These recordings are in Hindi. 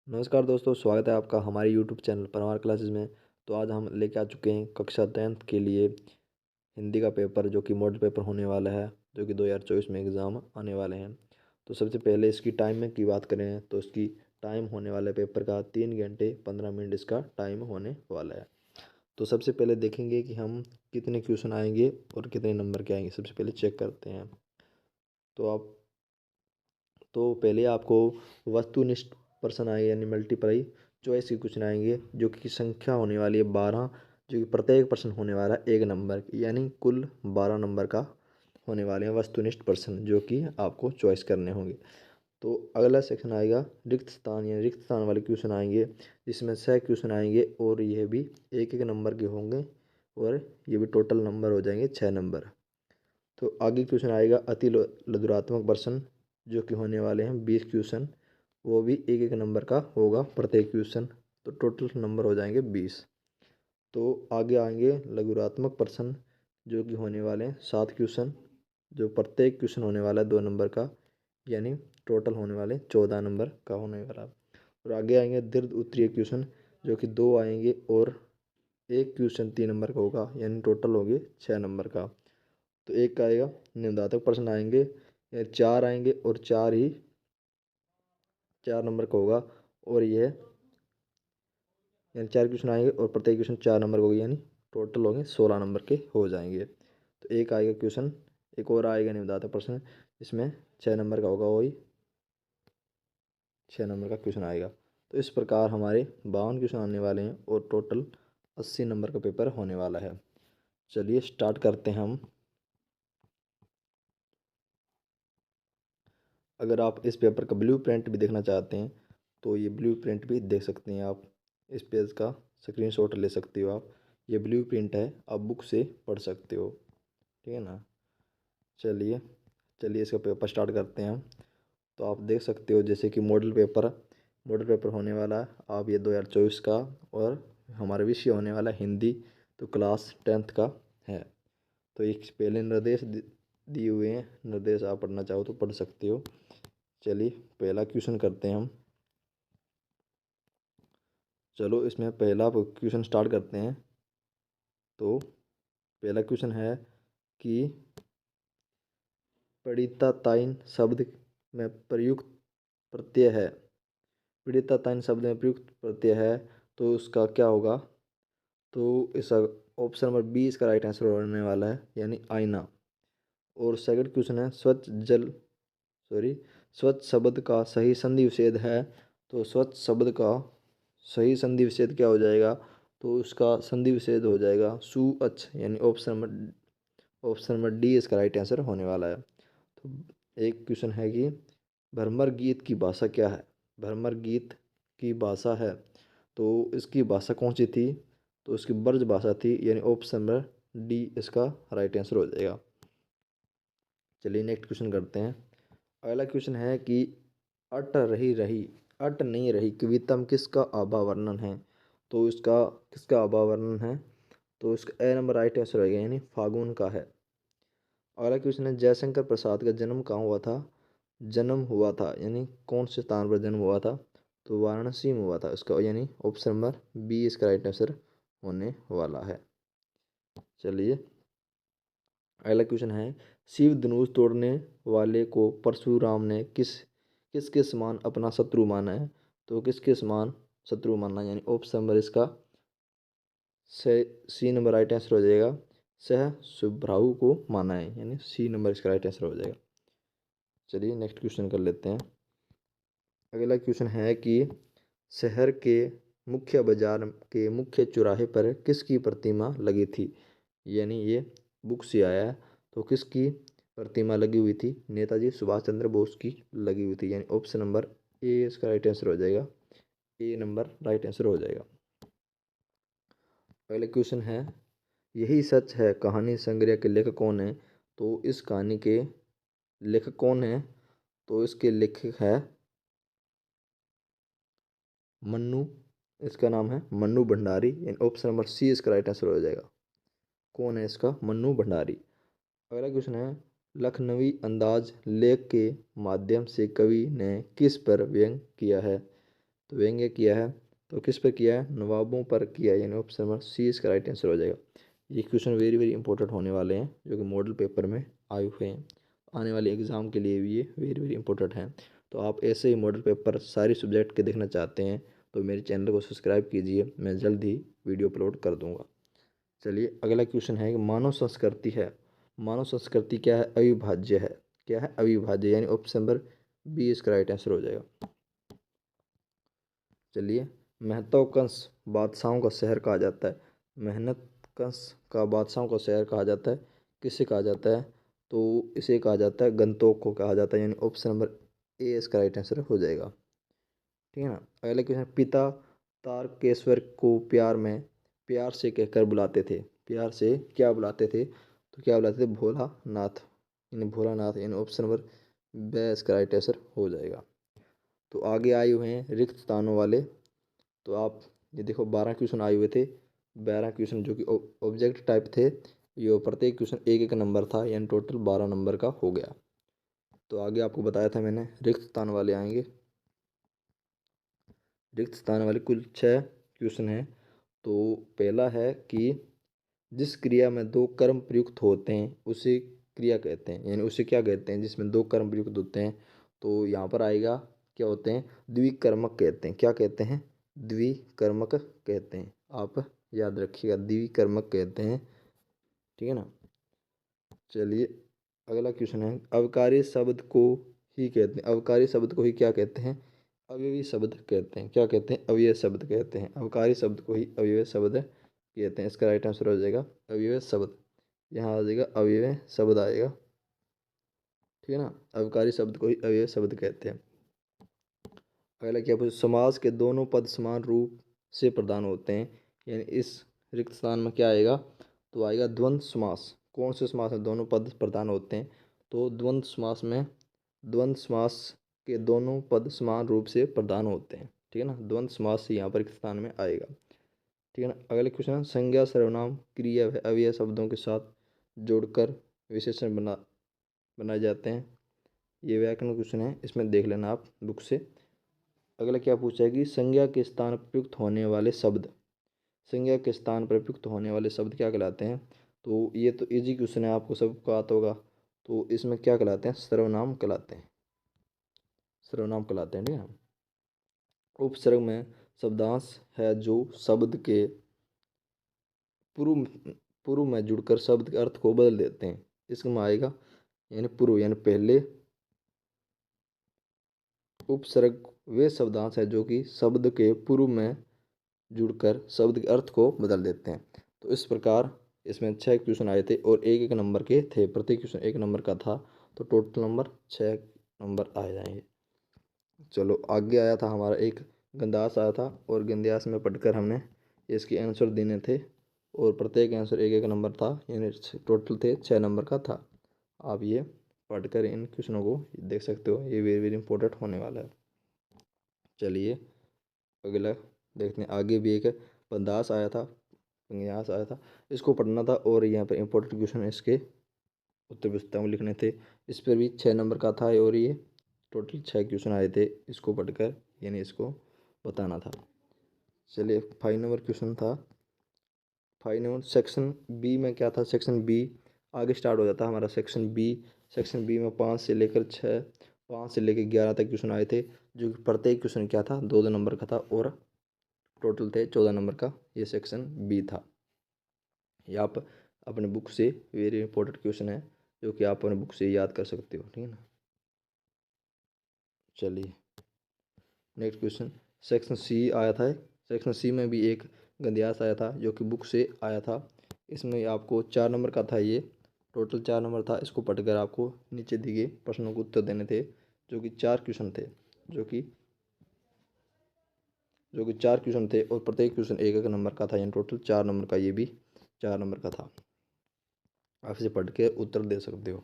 नमस्कार दोस्तों, स्वागत है आपका हमारे यूट्यूब चैनल परमार क्लासेस में। तो आज हम लेके आ चुके हैं कक्षा 10th के लिए हिंदी का पेपर, जो कि मॉडल पेपर होने वाला है, जो कि 2024 में एग्ज़ाम आने वाले हैं। तो सबसे पहले इसकी टाइमिंग की बात करें तो इसकी टाइम होने वाला है पेपर का 3 घंटे 15 मिनट इसका टाइम होने वाला है। तो सबसे पहले देखेंगे कि हम कितने क्वेश्चन आएंगे और कितने नंबर के आएंगे। सबसे पहले चेक करते हैं। तो आप तो पहले आपको वस्तुनिष्ठ प्रश्न आएंगे, यानी मल्टीप्लाई चॉइस के क्वेश्चन आएंगे, जो कि संख्या होने वाली है 12, जो कि प्रत्येक प्रश्न होने वाला है 1 नंबर की, यानी कुल 12 नंबर का होने वाले हैं वस्तुनिष्ठ प्रश्न, जो कि आपको चॉइस करने होंगे। तो अगला सेक्शन आएगा रिक्त स्थान, यानी रिक्त स्थान वाले क्वेश्चन आएंगे, जिसमें 6 क्वेश्चन आएंगे और यह भी 1-1 नंबर के होंगे, और ये भी टोटल नंबर हो जाएंगे 6 नंबर। तो आगे क्वेश्चन आएगा अति लघुरात्मक प्रश्न, जो कि होने वाले हैं 20 क्वेश्चन, वो भी 1-1 नंबर का होगा प्रत्येक क्वेश्चन, तो टोटल नंबर हो जाएंगे 20। तो आगे आएंगे लघुरात्मक प्रश्न, जो कि होने वाले हैं 7 क्वेश्चन, जो प्रत्येक क्वेश्चन होने वाला है 2 नंबर का, यानी टोटल होने वाले 14 नंबर का होने वाला है। और आगे आएंगे दीर्घ उत्तरीय क्वेश्चन, जो कि 2 आएंगे और एक क्वेश्चन 3 नंबर का होगा, यानी टोटल होंगे 6 नंबर का। तो एक का आएगा निम्नात्मक प्रश्न आएंगे, या 4 आएंगे और 4 नंबर का होगा, और यह यानी 4 क्वेश्चन आएंगे और प्रत्येक क्वेश्चन 4 नंबर का होगा, यानी टोटल होंगे 16 नंबर के हो जाएंगे। तो एक आएगा क्वेश्चन, एक और आएगा निम्नात्मक प्रश्न, इसमें 6 नंबर का होगा, वही 6 नंबर का क्वेश्चन आएगा। तो इस प्रकार हमारे 52 क्वेश्चन आने वाले हैं और टोटल 80 नंबर का पेपर होने वाला है। चलिए स्टार्ट करते हैं हम। अगर आप इस पेपर का ब्लू प्रिंट भी देखना चाहते हैं तो ये ब्लू प्रिंट भी देख सकते हैं आप। इस पेज का स्क्रीनशॉट ले सकते हो आप। ये ब्लू प्रिंट है, आप बुक से पढ़ सकते हो, ठीक है ना। चलिए चलिए इसका पेपर स्टार्ट करते हैं हम। तो आप देख सकते हो जैसे कि मॉडल पेपर होने वाला है आप ये 2024 का, और हमारा विषय होने वाला है हिंदी, तो क्लास 10th का है। तो एक पहले निर्देश दिए हुए हैं, निर्देश आप पढ़ना चाहो तो पढ़ सकते हो। चलिए पहला क्वेश्चन करते हैं हम। चलो इसमें पहला क्वेश्चन स्टार्ट करते हैं। तो पहला क्वेश्चन है कि पठिताताइन शब्द में प्रयुक्त प्रत्यय है। पठिताताइन शब्द में प्रयुक्त प्रत्यय है, तो उसका क्या होगा। तो इसका ऑप्शन नंबर बी इसका राइट आंसर होने वाला है, यानी आईना। और सेकंड क्वेश्चन है स्वच्छ शब्द का सही संधि विच्छेद है। तो स्वच्छ शब्द का सही संधि विच्छेद क्या हो जाएगा। तो उसका संधि विच्छेद हो जाएगा सुअच्छ, यानी ऑप्शन नंबर डी इसका राइट आंसर होने वाला है। तो एक क्वेश्चन है कि भ्रमर गीत की भाषा क्या है। भ्रमर गीत की भाषा है, तो इसकी भाषा कौन सी थी। तो इसकी ब्रज भाषा थी, यानी ऑप्शन नंबर डी इसका राइट आंसर हो जाएगा। चलिए नेक्स्ट क्वेश्चन करते हैं। अगला क्वेश्चन है कि अट रही रही अट नहीं रही कविता में किसका आभा वर्णन है। तो इसका किसका आभा वर्णन है। तो इसका ए नंबर राइट आंसर रहेगा, यानी फागुन का है। अगला क्वेश्चन है जयशंकर प्रसाद का जन्म कहाँ हुआ था। जन्म हुआ था यानी कौन से स्थान पर जन्म हुआ था। तो वाराणसी में हुआ था इसका, यानी ऑप्शन नंबर बी इसका राइट आंसर होने वाला है। चलिए अगला क्वेश्चन है शिव धनुष तोड़ने वाले को परशुराम ने किसके समान अपना शत्रु माना है। तो किसके समान शत्रु माना, यानी ऑप्शन नंबर इसका सी नंबर राइट आंसर हो जाएगा। सह सुभ्राहु को माना है, यानी सी नंबर इसका राइट आंसर हो जाएगा। चलिए नेक्स्ट क्वेश्चन कर लेते हैं। अगला क्वेश्चन है कि शहर के मुख्य बाजार के मुख्य चौराहे पर किसकी प्रतिमा लगी थी। यानी ये बुक से आया है। तो किसकी प्रतिमा लगी हुई थी। नेताजी सुभाष चंद्र बोस की लगी हुई थी, यानी ऑप्शन नंबर ए इसका राइट आंसर हो जाएगा। ए नंबर राइट आंसर हो जाएगा। अगला क्वेश्चन है यही सच है कहानी संग्रह के लेखक कौन है। तो इस कहानी के लेखक कौन है। तो इसके लेखक है मन्नू। इसका नाम है मन्नू भंडारी, यानी ऑप्शन नंबर सी इसका राइट आंसर हो जाएगा। कौन है इसका, मन्नू भंडारी। अगला क्वेश्चन है लखनवी अंदाज लेख के माध्यम से कवि ने किस पर व्यंग किया है। तो व्यंग्य किया है तो किस पर किया है, नवाबों पर किया है, यानी ऑप्शन नंबर सी इसका राइट आंसर हो जाएगा। ये क्वेश्चन वेरी वेरी इंपॉर्टेंट होने वाले हैं जो कि मॉडल पेपर में आए हुए हैं, आने वाले एग्जाम के लिए भी ये वेरी वेरी इंपॉर्टेंट हैं। तो आप ऐसे ही मॉडल पेपर सारी सब्जेक्ट के देखना चाहते हैं तो मेरे चैनल को सब्सक्राइब कीजिए, मैं जल्द ही वीडियो अपलोड कर दूंगा। चलिए अगला क्वेश्चन है कि मानव संस्कृति है, मानव संस्कृति क्या है, अविभाज्य है, क्या है, अविभाज्य, यानी ऑप्शन नंबर बी इसका राइट आंसर हो जाएगा। चलिए महत्वकांक्ष बादशाहों का शहर कहा जाता है, महत्वकांक्ष का बादशाहों का शहर कहा जाता है, किसे कहा जाता है, तो इसे कहा जाता है गंतोक को कहा जाता है, यानी ऑप्शन नंबर ए इसका राइट आंसर हो जाएगा। ठीक है ना। अगला क्वेश्चन, पिता तारकेश्वर को प्यार से कहकर बुलाते थे, प्यार से क्या बुलाते थे, तो क्या बुलाते थे, भोलानाथ, यानी भोलानाथ, यानी ऑप्शन नंबर बी इसका राइट आंसर हो जाएगा। तो आगे आए हुए हैं रिक्त स्थानों वाले, तो आप ये देखो 12 क्वेश्चन आए हुए थे, 12 क्वेश्चन जो कि ऑब्जेक्ट टाइप थे, ये प्रत्येक क्वेश्चन एक एक नंबर था, यानी टोटल 12 नंबर का हो गया। तो आगे आपको बताया था मैंने रिक्त स्थान वाले आएंगे, रिक्त स्थान वाले कुल 6 क्वेश्चन हैं। तो पहला है कि जिस क्रिया में दो कर्म प्रयुक्त होते हैं उसे क्रिया कहते हैं, यानी उसे क्या कहते हैं, जिसमें दो कर्म प्रयुक्त होते हैं, तो यहाँ पर आएगा क्या होते हैं, द्विकर्मक कहते हैं, क्या कहते हैं, द्विकर्मक कहते हैं, आप याद रखिएगा द्विकर्मक कहते हैं। ठीक है ना। चलिए अगला क्वेश्चन है, अवकारी शब्द को ही कहते हैं, अवकारी शब्द को ही क्या कहते हैं, अवयवी शब्द कहते हैं, क्या कहते हैं, अवयव शब्द कहते हैं, अवकारी शब्द को ही अवयव शब्द कहते हैं। इसका राइट आंसर हो जाएगा अवयव शब्द, यहाँ आ जाएगा अवयव शब्द आएगा। ठीक है ना, अवकारी शब्द को ही अवयव शब्द कहते हैं। अगला क्या पूछे, समास के दोनों पद समान रूप से प्रदान होते हैं, यानी इस रिक्त स्थान में क्या आएगा, तो आएगा द्वंद्व समास। कौन से समास में दोनों पद प्रदान होते हैं, तो द्वंद्व समास में द्वंद्व समास के दोनों पद समान रूप से प्रदान होते हैं। ठीक है ना, द्वंद्व समास यहाँ पर रिक्त स्थान में आएगा। ठीक है ना। अगले क्वेश्चन, संज्ञा सर्वनाम क्रिया व अव्यय शब्दों के साथ जोड़कर विशेषण बनाए जाते हैं। ये व्याकरण क्वेश्चन है, इसमें देख लेना आप बुक से। अगला क्या पूछा है कि संज्ञा के स्थान पर प्रयुक्त होने वाले शब्द, संज्ञा के स्थान पर प्रयुक्त होने वाले शब्द क्या कहलाते हैं, तो ये तो इजी क्वेश्चन है, आपको सबको आता होगा। तो इसमें क्या कहलाते हैं, सर्वनाम कहलाते हैं, सर्वनाम कहलाते हैं। ठीक है। उपसर्ग में शब्दांश है जो शब्द के पूर्व पूर्व में जुड़कर शब्द के अर्थ को बदल देते हैं, इसमें आएगा, यानी पूर्व यानी पहले। उपसर्ग वे शब्दांश है जो कि शब्द के पूर्व में जुड़कर शब्द के अर्थ को बदल देते हैं। तो इस प्रकार इसमें 6 क्वेश्चन आए थे और एक एक नंबर के थे, प्रत्येक क्वेश्चन एक नंबर का था, तो टोटल नंबर 6 नंबर आ जाएंगे। चलो आगे आया था हमारा एक गंदास आया था, और गंदास में पढ़कर हमने इसके आंसर देने थे, और प्रत्येक आंसर एक एक नंबर था, यानी टोटल थे 6 नंबर का था। आप ये पढ़कर इन क्वेश्चनों को देख सकते हो, ये वेरी वेरी इंपॉर्टेंट होने वाला है। चलिए अगला देखते हैं, आगे भी एक पंदास आया था, पंग्यास आया था, इसको पढ़ना था, और यहाँ पर इंपॉर्टेंट क्वेश्चन इसके उत्तर पुस्तिका में लिखने थे। इस पर भी 6 नंबर का था, और ये टोटल 6 क्वेश्चन आए थे, इसको पढ़कर यानी इसको बताना था। चलिए 5 नंबर क्वेश्चन था, 5 नंबर सेक्शन बी में क्या था, सेक्शन बी आगे स्टार्ट हो जाता है हमारा सेक्शन बी। सेक्शन बी में 5 से लेकर 6, 5 से लेकर 11 तक क्वेश्चन आए थे, जो कि प्रत्येक क्वेश्चन क्या था, 2-2 नंबर का था, और टोटल थे 14 नंबर का, ये सेक्शन बी था। ये आप अपने बुक से वेरी इंपॉर्टेंट क्वेश्चन है, जो कि आप अपने बुक से याद कर सकते हो। ठीक है ना। चलिए नेक्स्ट क्वेश्चन, सेक्शन सी आया था, सेक्शन सी में भी एक गंदयास आया था, जो कि बुक से आया था। इसमें आपको 4 नंबर का था, ये टोटल 4 नंबर था। इसको पढ़कर आपको नीचे दिए गए प्रश्नों को उत्तर देने थे, जो कि 4 क्वेश्चन थे, जो कि 4 क्वेश्चन थे, और प्रत्येक क्वेश्चन एक एक नंबर का था, यानी टोटल 4 नंबर का, ये भी 4 नंबर का था। आप इसे पढ़ के उत्तर दे सकते हो।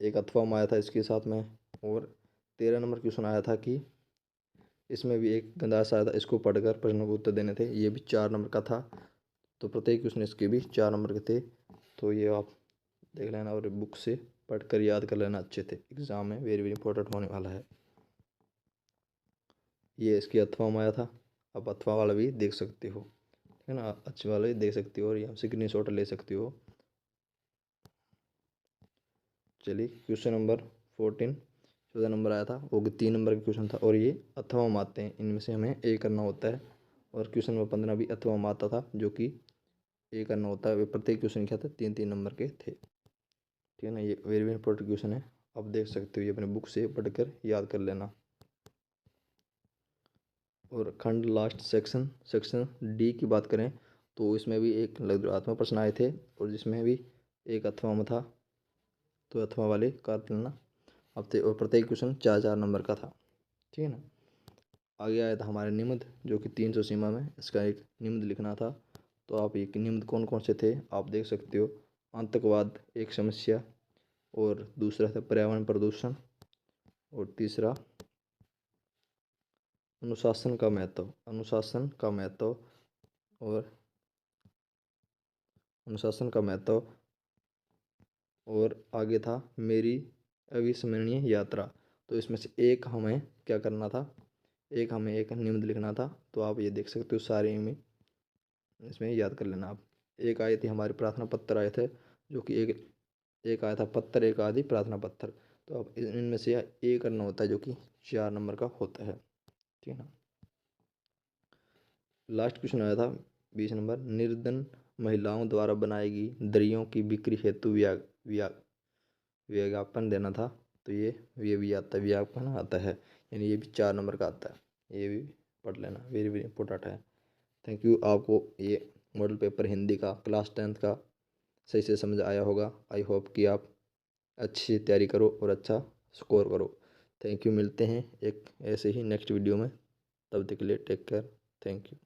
एक अथवा में आया था इसके साथ में, और 13 नंबर क्वेश्चन आया था कि इसमें भी एक गंदास आया था, इसको पढ़कर प्रश्नों को उत्तर देने थे, ये भी 4 नंबर का था। तो प्रत्येक क्वेश्चन इसके भी 4 नंबर के थे। तो ये आप देख लेना, और बुक से पढ़कर याद कर लेना अच्छे थे, एग्जाम में वेरी वेरी इंपॉर्टेंट होने वाला है। ये इसकी अथवा में आया था। आप अथवा वाला भी देख सकते हो, ठीक है ना, अच्छे वाला भी देख सकते हो और यहाँ स्क्रीनशॉट ले सकते हो। चलिए क्वेश्चन नंबर 14, 14 नंबर आया था, वो 3 नंबर का क्वेश्चन था और ये अथवा में आते हैं, इनमें से हमें ए करना होता है। और क्वेश्चन नंबर 15 भी अथवा में आता था, जो कि ए करना होता है। वे प्रत्येक क्वेश्चन क्या था, 3-3 नंबर के थे, ठीक है ना। ये वेरी वेरी इंपॉर्टेंट क्वेश्चन है, आप देख सकते हो, ये अपने बुक से पढ़कर याद कर लेना। और खंड लास्ट सेक्शन, सेक्शन डी की बात करें तो इसमें भी एक लघुत्मक प्रश्न आए थे और जिसमें भी एक अथवा में था, तो अथवा वाले कर लेना अब थे। और प्रत्येक क्वेश्चन 4-4 नंबर का था, ठीक है ना। आगे आया था हमारे निबंध, जो कि 300 सीमा में इसका एक निबंध लिखना था। तो आप ये निबंध कौन कौन से थे आप देख सकते हो। आतंकवाद एक समस्या, और दूसरा था पर्यावरण प्रदूषण, और तीसरा अनुशासन का महत्व, अनुशासन का महत्व, और अनुशासन का महत्व। और आगे था मेरी अविस्मरणीय यात्रा। तो इसमें से एक हमें क्या करना था, एक हमें एक निबंध लिखना था। तो आप ये देख सकते हो सारे में, इसमें याद कर लेना आप। एक आए थे हमारे प्रार्थना पत्र आए थे, जो कि एक एक आया था पत्र, एक आदि प्रार्थना पत्र। तो अब इनमें से ए करना होता है, जो कि 4 नंबर का होता है, ठीक है ना। लास्ट क्वेश्चन आया था 20 नंबर, निर्धन महिलाओं द्वारा बनाई गई दरियों की बिक्री हेतु विज्ञापन देना था। तो ये भी आता है, विज्ञापन आता है, यानी ये भी 4 नंबर का आता है, ये भी पढ़ लेना, वेरी वेरी इंपॉर्टेंट है। Thank you. आपको ये मॉडल पेपर हिंदी का क्लास 10th का सही से समझ आया होगा। आई होप कि आप अच्छी तैयारी करो और अच्छा स्कोर करो। Thank you. मिलते हैं एक ऐसे ही नेक्स्ट वीडियो में, तब तक के लिए टेक केयर। Thank you.